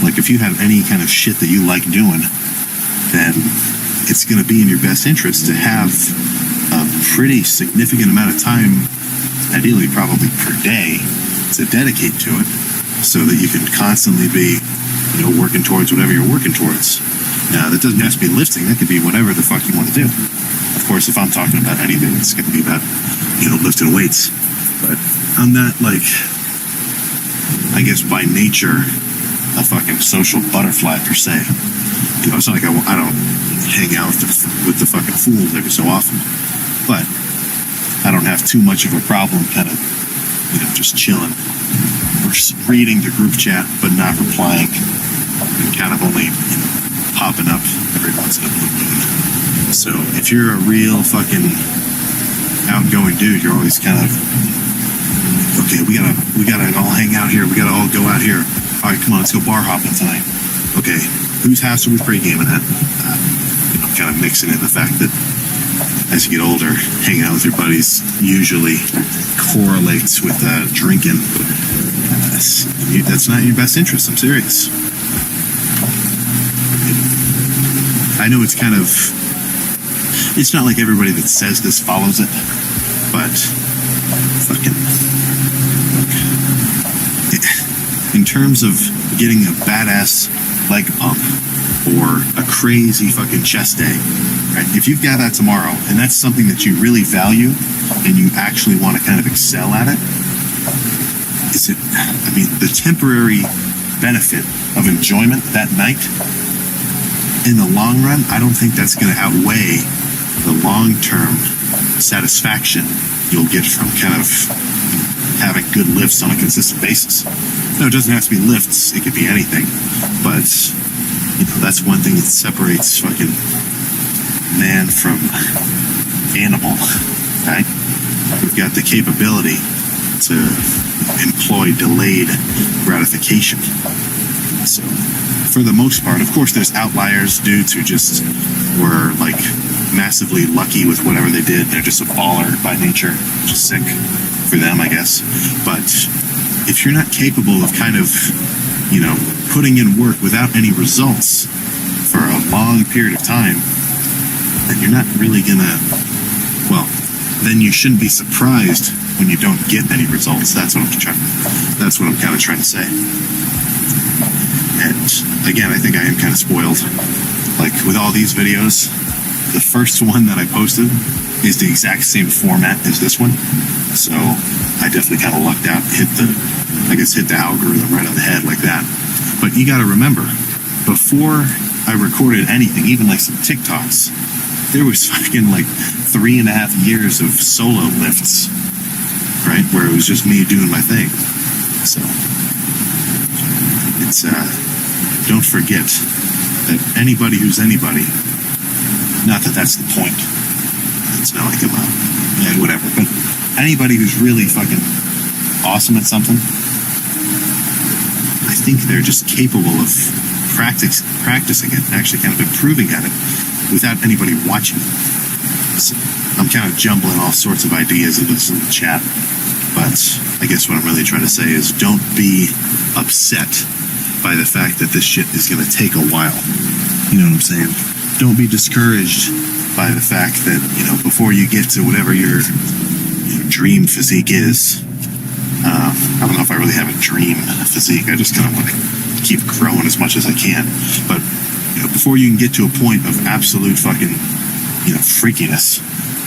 Like, if you have any kind of shit that you like doing, then it's going to be in your best interest to have a pretty significant amount of time, ideally probably per day, to dedicate to it, so that you can constantly be, working towards whatever you're working towards. Now, that doesn't have to be lifting. That could be whatever the fuck you want to do. Of course, if I'm talking about anything, it's going to be about, lifting weights. But I'm not, like, I guess by nature, a fucking social butterfly per se. It's not like I don't hang out with the fucking fools every so often. But I don't have too much of a problem kind of, just chilling. Or reading the group chat, but not replying. And kind of only, popping up every once in a blue moon. So if you're a real fucking outgoing dude, you're always kind of, okay, we gotta all hang out here. We gotta all go out here. All right, come on, let's go bar hopping tonight. Okay, whose house are we pre-gaming at? Kind of mixing in the fact that as you get older, hanging out with your buddies usually correlates with drinking. That's not in your best interest. I'm serious. I know it's not like everybody that says this follows it, but fucking, in terms of getting a badass leg pump or a crazy fucking chest day, right? If you've got that tomorrow and that's something that you really value and you actually want to kind of excel at it, the temporary benefit of enjoyment that night, in the long run, I don't think that's going to outweigh the long-term satisfaction you'll get from kind of having good lifts on a consistent basis. No, it doesn't have to be lifts. It could be anything. But, that's one thing that separates fucking man from animal, right? We've got the capability to employ delayed gratification. So, for the most part, of course, there's outliers, dudes who just were, like, massively lucky with whatever they did. They're just a baller by nature, which is sick for them, I guess. But if you're not capable of kind of, putting in work without any results for a long period of time, then you're not really gonna, then you shouldn't be surprised when you don't get any results. That's what I'm kind of trying to say. And again, I think I am kind of spoiled. Like, with all these videos, the first one that I posted is the exact same format as this one. So I definitely kind of lucked out, hit the algorithm right on the head like that. But you got to remember, before I recorded anything, even like some TikToks, there was fucking like 3.5 years of solo lifts, right? Where it was just me doing my thing. So it's, don't forget that anybody who's anybody, not that that's the point. It's not like whatever, but anybody who's really fucking awesome at something, I think they're just capable of practicing it, actually kind of improving at it without anybody watching. So I'm kind of jumbling all sorts of ideas into this little chat, but I guess what I'm really trying to say is don't be upset by the fact that this shit is going to take a while. You know what I'm saying? Don't be discouraged by the fact that, before you get to whatever your dream physique is. I don't know if I really have a dream physique. I just kind of want to keep growing as much as I can. But, before you can get to a point of absolute fucking, freakiness,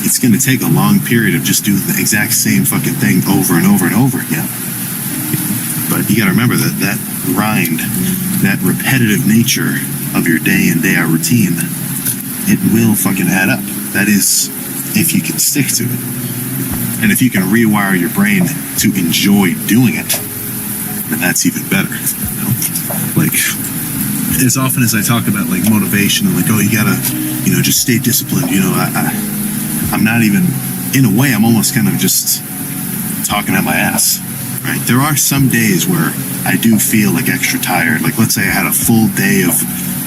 it's going to take a long period of just doing the exact same fucking thing over and over and over again. But you got to remember that grind, that repetitive nature of your day in, day out routine, it will fucking add up. That is, if you can stick to it. And if you can rewire your brain to enjoy doing it, then that's even better. Like, as often as I talk about like motivation and like, oh, you gotta, just stay disciplined. I'm not even, in a way, I'm almost kind of just talking out my ass, right? There are some days where I do feel like extra tired. Like, let's say I had a full day of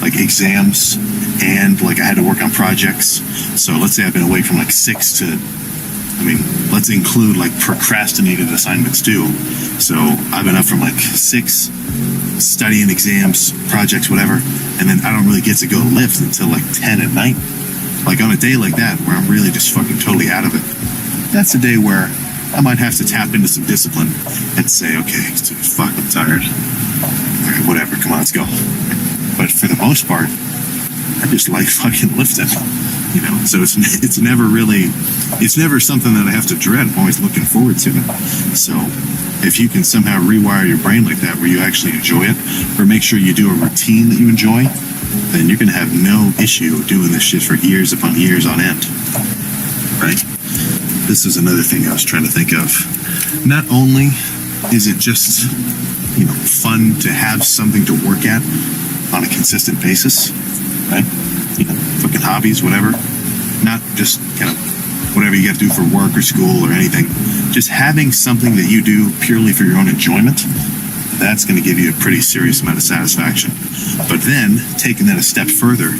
like exams and like I had to work on projects. So let's say I've been awake from like 6 to I mean, let's include like procrastinated assignments too. So I've been up from like 6, studying exams, projects, whatever, and then I don't really get to go lift until like 10 at night. Like on a day like that where I'm really just fucking totally out of it, that's a day where I might have to tap into some discipline and say, okay, fuck, I'm tired. All right, whatever, come on, let's go. But for the most part, I just like fucking lifting, you know? So it's never something that I have to dread. I'm always looking forward to it. So if you can somehow rewire your brain like that, where you actually enjoy it, or make sure you do a routine that you enjoy, then you're going to have no issue doing this shit for years upon years on end, right? This is another thing I was trying to think of. Not only is it just, you know, fun to have something to work at on a consistent basis, right? You know, fucking hobbies, whatever. Not just kind of whatever you got to do for work or school or anything. Just having something that you do purely for your own enjoyment, that's going to give you a pretty serious amount of satisfaction. But then, taking that a step further,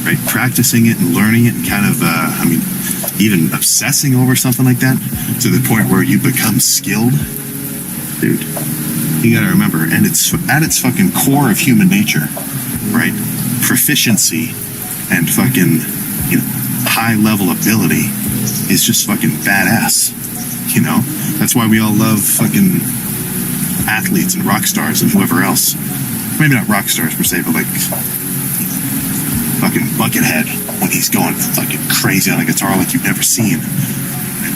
right? Practicing it and learning it and kind of, even obsessing over something like that to the point where you become skilled, dude, you got to remember, and it's at its fucking core of human nature, right? Proficiency and fucking, you know, high level ability is just fucking badass, you know? That's why we all love fucking athletes and rock stars and whoever else. Maybe not rock stars per se, but like fucking Buckethead when he's going fucking crazy on a guitar like you've never seen.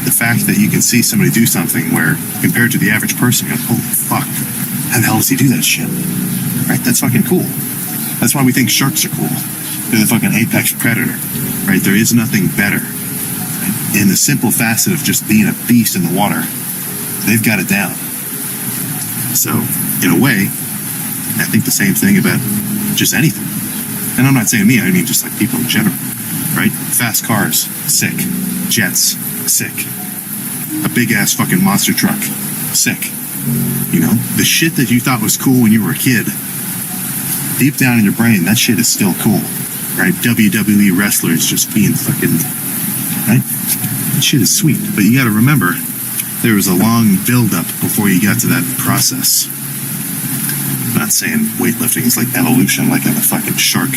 The fact that you can see somebody do something where, compared to the average person, you're like, holy fuck, how the hell does he do that shit? Right? That's fucking cool. That's why we think sharks are cool. They're the fucking apex predator, right? There is nothing better. In the simple facet of just being a beast in the water, they've got it down. So, in a way, I think the same thing about just anything. And I'm not saying me, I mean just like people in general, right? Fast cars, sick. Jets, sick. A big ass fucking monster truck, sick. You know, the shit that you thought was cool when you were a kid, deep down in your brain, that shit is still cool, right? WWE wrestlers just being fucking, right? That shit is sweet. But you gotta remember, there was a long build-up before you got to that process. I'm not saying weightlifting is like evolution, like in the fucking shark